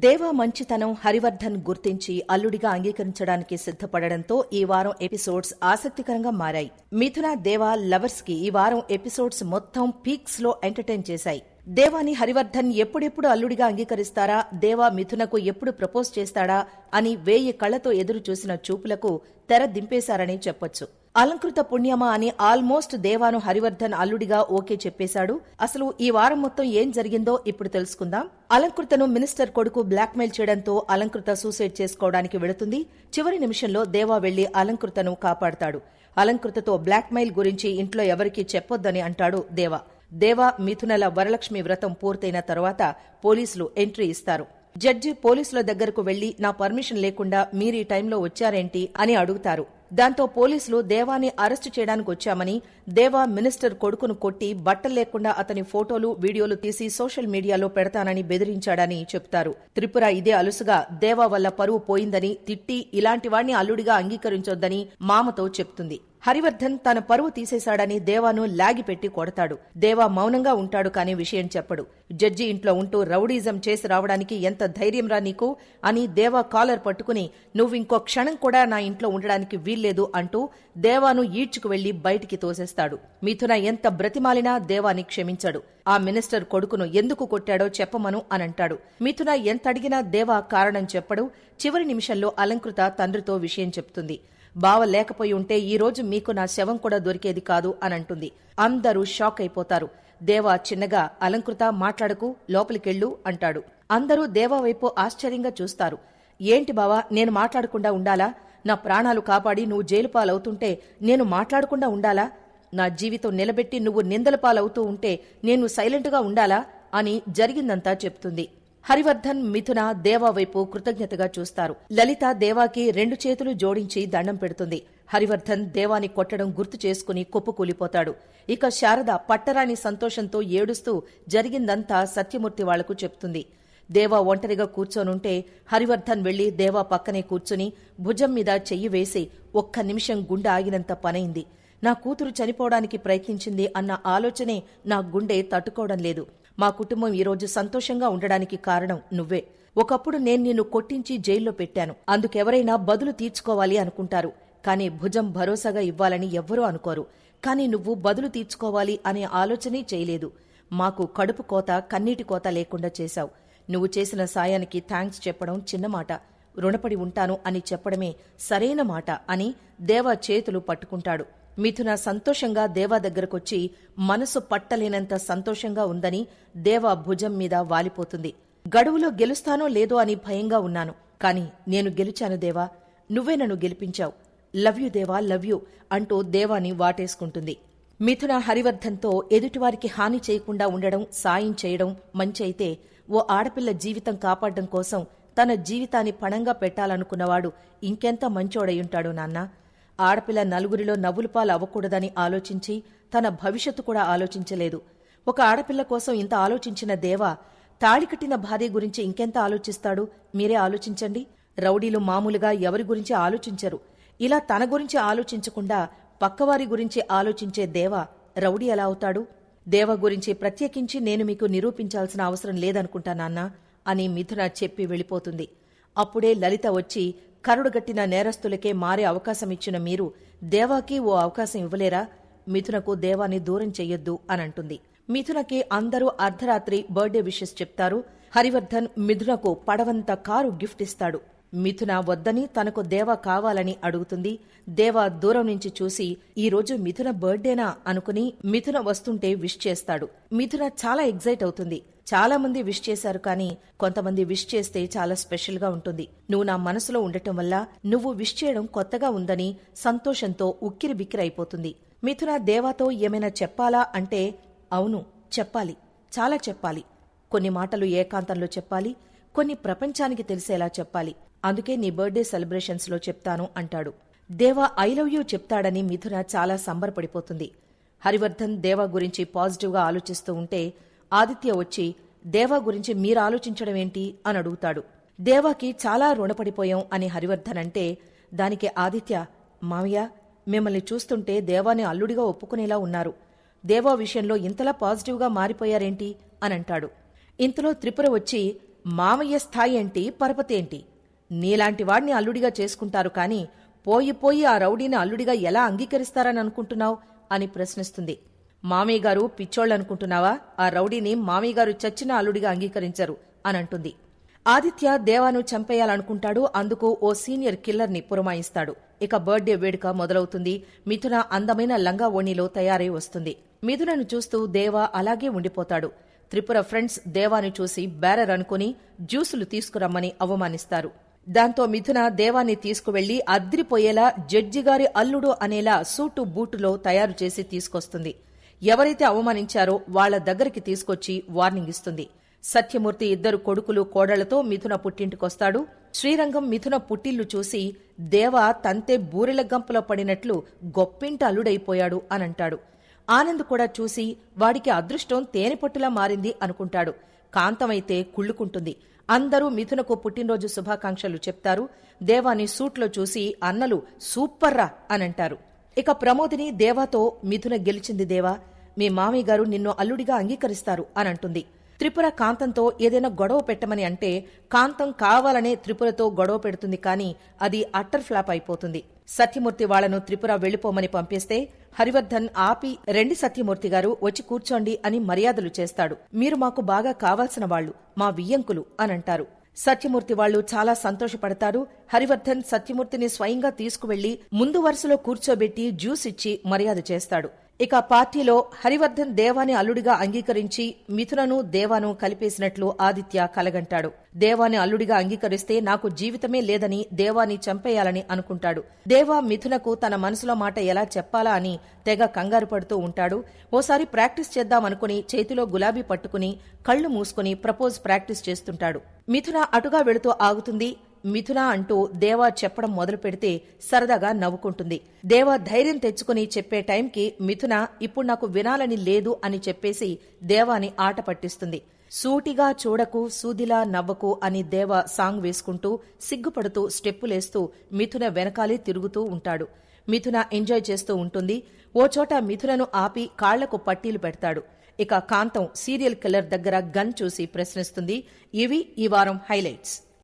దేవా మంచితనం హరివర్ధన్ గుర్తించి అల్లుడిగా అంగీకరించడానికి సిద్ధపడడంతో ఈ వారం ఎపిసోడ్స్ ఆసక్తికరంగా మారాయి. మిథున దేవా లవర్స్ కి ఈ వారం ఎపిసోడ్స్ మొత్తం పీక్స్ లో ఎంటర్టైన్ చేశాయి. దేవాని హరివర్ధన్ ఎప్పుడెప్పుడు అల్లుడిగా అంగీకరిస్తారా, దేవా మిథునకు ఎప్పుడు ప్రపోజ్ చేస్తాడా అని 1000 కళ్లతో ఎదురు చూసిన చూపులకు తెర దింపేశారని చెప్పొచ్చు. అలంకృత పుణ్యమా అని ఆల్మోస్ట్ దేవాను హరివర్ధన్ అల్లుడిగా ఓకే చెప్పేశాడు. అసలు ఈ వారం మొత్తం ఏం జరిగిందో ఇప్పుడు తెలుసుకుందాం. అలంకృతను మినిస్టర్ కొడుకు బ్లాక్మెయిల్ చేయడంతో అలంకృత సూసైడ్ చేసుకోవడానికి వెళుతుంది. చివరి నిమిషంలో దేవా వెళ్లి అలంకృతను కాపాడతాడు. అలంకృతతో బ్లాక్మెయిల్ గురించి ఇంట్లో ఎవరికీ చెప్పొద్దని అంటాడు దేవా. దేవా మిథునల వరలక్ష్మి వ్రతం పూర్తయిన తర్వాత పోలీసులు ఎంట్రీ ఇస్తారు. జడ్జి పోలీసుల దగ్గరకు వెళ్లి నా పర్మిషన్ లేకుండా మీరీ టైంలో వచ్చారేంటి అని అడుగుతారు. దాంతో పోలీసులు దేవాని అరెస్టు చేయడానికి వచ్చామని, దేవా మినిస్టర్ కొడుకును కొట్టి బట్టలు లేకుండా అతని ఫోటోలు వీడియోలు తీసి సోషల్ మీడియాలో పెడతానని బెదిరించాడని చెప్తారు. త్రిపుర ఇదే అలుసుగా దేవా వల్ల పరువు పోయిందని తిట్టి ఇలాంటివాణ్ణి అల్లుడిగా అంగీకరించొద్దని మామతో చెప్తుంది. హరివర్ధన్ తన పరువు తీసేశాడని దేవాను లాగిపెట్టి కొడతాడు. దేవా మౌనంగా ఉంటాడు కానీ విషయం చెప్పడు. జడ్జి ఇంట్లో ఉంటూ రౌడీజం చేసి రావడానికి ఎంత ధైర్యంరా నీకు అని దేవా కాలర్ పట్టుకుని నువ్వింకో క్షణం కూడా నా ఇంట్లో ఉండడానికి వీల్లేదు అంటూ దేవాను ఈడ్చుకు వెళ్లి బయటికి తోసేస్తాడు. మిథున ఎంత బ్రతిమాలినా దేవాని క్షమించడు. ఆ మినిస్టర్ కొడుకును ఎందుకు కొట్టాడో చెప్పమను అనంటాడు. మిథున ఎంత అడిగినా దేవా కారణం చెప్పడు. చివరి నిమిషంలో అలంకృత తండ్రితో విషయం చెప్తుంది. బావ లేకపోయి ఉంటే ఈ రోజు మీకు నా శవం కూడా దొరికేది కాదు అనంటుంది. అందరూ షాక్ అయిపోతారు. దేవా చిన్నగా అలంకృత మాట్లాడకు, లోపలికెళ్ళు అంటాడు. అందరూ దేవా వైపు ఆశ్చర్యంగా చూస్తారు. ఏంటి బావా, నేను మాట్లాడకుండా ఉండాలా? నా ప్రాణాలు కాపాడి నువ్వు జైలు పాలవుతుంటే నేను మాట్లాడకుండా ఉండాలా? నా జీవితం నిలబెట్టి నువ్వు నిందల పాలవుతూ ఉంటే నేను సైలెంట్గా ఉండాలా అని జరిగిందంతా చెప్తుంది. హరివర్ధన్ మిథున దేవా వైపు కృతజ్ఞతగా చూస్తారు. లలిత దేవాకి 2 చేతులు జోడించి దండం పెడుతుంది. హరివర్ధన్ దేవాని కొట్టడం గుర్తు చేసుకుని కుప్పకూలిపోతాడు. ఇక శారద పట్టరాని సంతోషంతో ఏడుస్తూ జరిగిందంతా సత్యమూర్తి వాళ్లకు చెప్తుంది. దేవా ఒంటరిగా కూర్చోనుంటే హరివర్ధన్ వెళ్లి దేవా పక్కనే కూర్చుని భుజం మీద చెయ్యి వేసి ఒక్క నిమిషం గుండె ఆగినంత పనైంది. నా కూతురు చనిపోవడానికి ప్రయత్నించింది అన్న ఆలోచనే నా గుండె తట్టుకోవడం లేదు. మా కుటుంబం ఈరోజు సంతోషంగా ఉండడానికి కారణం నువ్వే. ఒకప్పుడు నేను నిన్ను కొట్టించి జైల్లో పెట్టాను. అందుకెవరైనా బదులు తీర్చుకోవాలి అనుకుంటారు. కానీ భుజం భరోసాగా ఇవ్వాలని ఎవ్వరూ అనుకోరు. కానీ నువ్వు బదులు తీర్చుకోవాలి అనే ఆలోచనే చేయలేదు. మాకు కడుపు కోత, కన్నీటి కోత లేకుండా చేశావు. నువ్వు చేసిన సాయానికి థాంక్స్ చెప్పడం చిన్నమాట, రుణపడి ఉంటాను అని చెప్పడమే సరైన మాట అని దేవా చేతులు పట్టుకుంటాడు. మిథున సంతోషంగా దేవా దగ్గరకొచ్చి మనసు పట్టలేనంత సంతోషంగా ఉందని దేవా భుజం మీద వాలిపోతుంది. గడువులో గెలుస్తానో లేదో అని భయంగా ఉన్నాను, కాని నేను గెలిచాను దేవా, నువ్వే నన్ను గెలిపించావు. లవ్ యూ దేవా, లవ్ యూ అంటూ దేవాని వాటేసుకుంటుంది. మిథున హరివర్ధన్తో ఎదుటివారికి హాని చేయకుండా ఉండడం, సాయం చేయడం మంచి అయితే, ఓ ఆడపిల్ల జీవితం కాపాడడం కోసం తన జీవితాన్ని పణంగా పెట్టాలనుకున్నవాడు ఇంకెంత మంచోడయుంటాడు నాన్నా. ఆడపిల్ల నలుగురిలో నవ్వులపాలు అవ్వకూడదని ఆలోచించి తన భవిష్యత్తు కూడా ఆలోచించలేదు. ఒక ఆడపిల్ల కోసం ఇంత ఆలోచించిన దేవా తాళికట్టిన భార్య గురించి ఇంకెంత ఆలోచిస్తాడు? మీరే ఆలోచించండి. రౌడీలు మామూలుగా ఎవరి గురించి ఆలోచించరు. ఇలా తన గురించి ఆలోచించకుండా పక్కవారి గురించి ఆలోచించే దేవా రౌడీ ఎలా అవుతాడు? దేవా గురించి ప్రత్యేకించి నేను మీకు నిరూపించాల్సిన అవసరం లేదనుకుంటా నాన్నా అని మిథున చెప్పి వెళ్ళిపోతుంది. అప్పుడే లలిత వచ్చి కరుడుగట్టిన నేరస్తులకే మారే అవకాశమిచ్చిన మీరు దేవాకి ఓ అవకాశం ఇవ్వలేరా? మిథునకు దేవాని దూరం చెయ్యొద్దు అనంటుంది. మిథునకి అందరూ అర్ధరాత్రి బర్త్డే విషెస్ చెప్తారు. హరివర్ధన్ మిథునకు పడవంత కారు గిఫ్ట్ ఇస్తాడు. మిథున వద్దని తనకు దేవా కావాలని అడుగుతుంది. దేవా దూరం నుంచి చూసి ఈరోజు మిథున బర్త్డేనా అనుకుని మిథున వస్తుంటే విష్ చేస్తాడు. మిథున చాలా ఎగ్జైట్ అవుతుంది. చాలా మంది విష్ చేశారు, కానీ కొంతమంది విష్ చేస్తే చాలా స్పెషల్ గా ఉంటుంది. నువ్వు నా మనసులో ఉండటం వల్ల నువ్వు విష్ చేయడం కొత్తగా ఉందని సంతోషంతో ఉక్కిరి బిక్కిరి అయిపోతుంది. మిథున దేవాతో ఏమైనా చెప్పాలా అంటే, అవును చెప్పాలి, చాలా చెప్పాలి. కొన్ని మాటలు ఏకాంతంలో చెప్పాలి, కొన్ని ప్రపంచానికి తెలిసేలా చెప్పాలి. అందుకే నీ బర్త్డే సెలబ్రేషన్స్ లో చెప్తాను అంటాడు. దేవా ఐ లవ్ యూ చెప్తాడని మిథున చాలా సంబరపడిపోతుంది. హరివర్ధన్ దేవా గురించి పాజిటివ్గా ఆలోచిస్తూ ఉంటే ఆదిత్య వచ్చి దేవా గురించి మీరు ఆలోచించడం ఏంటి అని అడుగుతాడు. దేవాకి చాలా రుణపడిపోయాం అని హరివర్ధన్ అంటే, దానికి ఆదిత్య, మావయ్య మిమ్మల్ని చూస్తుంటే దేవాని అల్లుడిగా ఒప్పుకునేలా ఉన్నారు. దేవా విషయంలో ఇంతలా పాజిటివ్గా మారిపోయారేంటి అనంటాడు. ఇంతలో త్రిపుర వచ్చి, మామయ్య స్థాయి ఏంటి, పరపతేంటి? నీలాంటి వాడిని అల్లుడిగా చేసుకుంటారు కాని పోయి ఆ రౌడీని అల్లుడిగా ఎలా అంగీకరిస్తారని అనుకుంటున్నావు అని ప్రశ్నిస్తుంది. మామయ్య గారు పిచ్చోళ్ళనుకుంటున్నావా? ఆ రౌడీని మామయ్య గారు చచ్చిన అల్లుడిగా అంగీకరించరు అనంటుంది. ఆదిత్య దేవాను చంపేయాలనుకుంటాడు. అందుకు ఓ సీనియర్ కిల్లర్ని పురమాయిస్తాడు. ఇక బర్త్డే వేడుక మొదలవుతుంది. మిథున అందమైన లంగా ఓణిలో తయారై వస్తుంది. మిథునను చూస్తూ దేవా అలాగే ఉండిపోతాడు. త్రిపుర ఫ్రెండ్స్ దేవాను చూసి బ్యారర్ అనుకుని జ్యూసులు తీసుకురమ్మని అవమానిస్తారు. దాంతో మిథున దేవాన్ని తీసుకువెళ్లి అద్రిపోయేలా జడ్జిగారి అల్లుడు అనేలా సూటు బూటులో తయారు చేసి తీసుకొస్తుంది. ఎవరైతే అవమానించారో వాళ్ల దగ్గరికి తీసుకొచ్చి వార్నింగ్ ఇస్తుంది. సత్యమూర్తి ఇద్దరు కొడుకులు కోడళ్లతో మిథున పుట్టింటికొస్తాడు. శ్రీరంగం మిథున పుట్టిల్లు చూసి దేవా తంతే బూరెల గంపలో పడినట్లు గొప్పింటి అల్లుడైపోయాడు అనంటాడు. ఆనంద్ కూడా చూసి వాడికి అదృష్టం తేనెపట్టులా మారింది అనుకుంటాడు. కాంతమైతే కుళ్ళుకుంటుంది. అందరూ మిథునకు పుట్టినరోజు శుభాకాంక్షలు చెప్తారు. దేవాని సూట్లో చూసి అన్నలు సూపర్రా అనంటారు. ఇక ప్రమోదిని దేవాతో మిథున గెలిచింది దేవా, మీ మామయ్య గారు నిన్ను అల్లుడిగా అంగీకరిస్తారు అనంటుంది. త్రిపుర కాంతంతో ఏదైనా గొడవ పెట్టమని అంటే కాంతం కావాలనే త్రిపురతో గొడవ పెడుతుంది. కాని అది అట్టర్ ఫ్లాప్ అయిపోతుంది. సత్యమూర్తి వాళ్లను త్రిపుర వెళ్లిపోమని పంపిస్తే హరివర్ధన్ ఆపి రెండి సత్యమూర్తి గారు వచ్చి కూర్చోండి అని మర్యాదలు చేస్తాడు. మీరు మాకు బాగా కావాల్సిన వాళ్లు, మా వియ్యంకులు అనంటారు. సత్యమూర్తి వాళ్లు చాలా సంతోషపడతారు. హరివర్ధన్ సత్యమూర్తిని స్వయంగా తీసుకువెళ్లి ముందు వరుసలో కూర్చోబెట్టి జ్యూస్ ఇచ్చి మర్యాద చేస్తాడు. ఇక పార్టీలో హరివర్ధన్ దేవాని అల్లుడిగా అంగీకరించి మిథునను దేవాను కలిపేసినట్లు ఆదిత్య కలగంటాడు. దేవాని అల్లుడిగా అంగీకరిస్తే నాకు జీవితమే లేదని దేవాని చంపేయాలని అనుకుంటాడు. దేవా మిథునకు తన మనసులో మాట ఎలా చెప్పాలా అని తెగ కంగారు పడుతూ ఉంటాడు. ఓసారి ప్రాక్టీస్ చేద్దామనుకుని చేతిలో గులాబీ పట్టుకుని కళ్లు మూసుకుని ప్రపోజ్ ప్రాక్టీస్ చేస్తుంటాడు. మిథున అటుగా వెళుతూ ఆగుతుంది. మిథున అంటూ దేవా చెప్పడం మొదలు పెడితే సరదాగా నవ్వుకుంటుంది. దేవా ధైర్యం తెచ్చుకుని చెప్పే టైంకి మిథున ఇప్పుడు నాకు వినాలని లేదు అని చెప్పేసి దేవాని ఆట పట్టిస్తుంది. సూటిగా చూడకు సూదిలా నవ్వకు అని దేవా సాంగ్ వేసుకుంటూ సిగ్గుపడుతూ స్టెప్పులేస్తూ మిథున వెనకాలే తిరుగుతూ ఉంటాడు. మిథున ఎంజాయ్ చేస్తూ ఉంటుంది. ఓ చోట మిథునను ఆపి కాళ్లకు పట్టీలు పెడతాడు. ఇక కాంతం సీరియల్ కిల్లర్ దగ్గర గన్ చూసి ప్రశ్నిస్తుంది. ఇవి ఈ వారం హైలైట్స్.